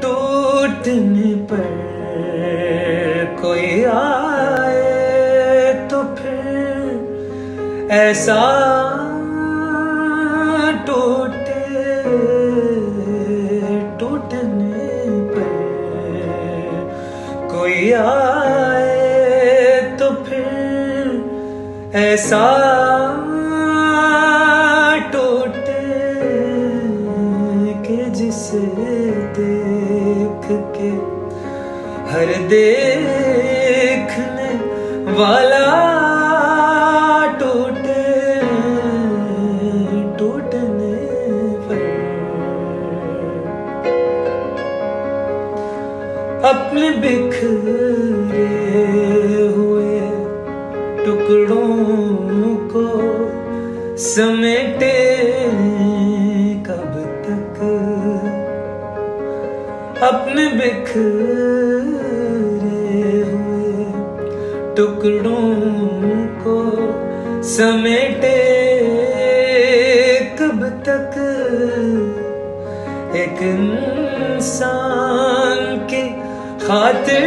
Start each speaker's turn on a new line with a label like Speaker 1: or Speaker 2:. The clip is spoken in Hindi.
Speaker 1: टूटने पर कोई आए तो फिर ऐसा टूटे, टूटने पर कोई आए तो फिर ऐसा टूटे कि जिसे देख के हर देखने वाला टूटे, टूटने पर अपने बिखरे हुए टुकड़ों को समेटे कब तक, अपने बिखरे हुए टुकड़ों को समेटे कब तक। एक इंसान की खातिर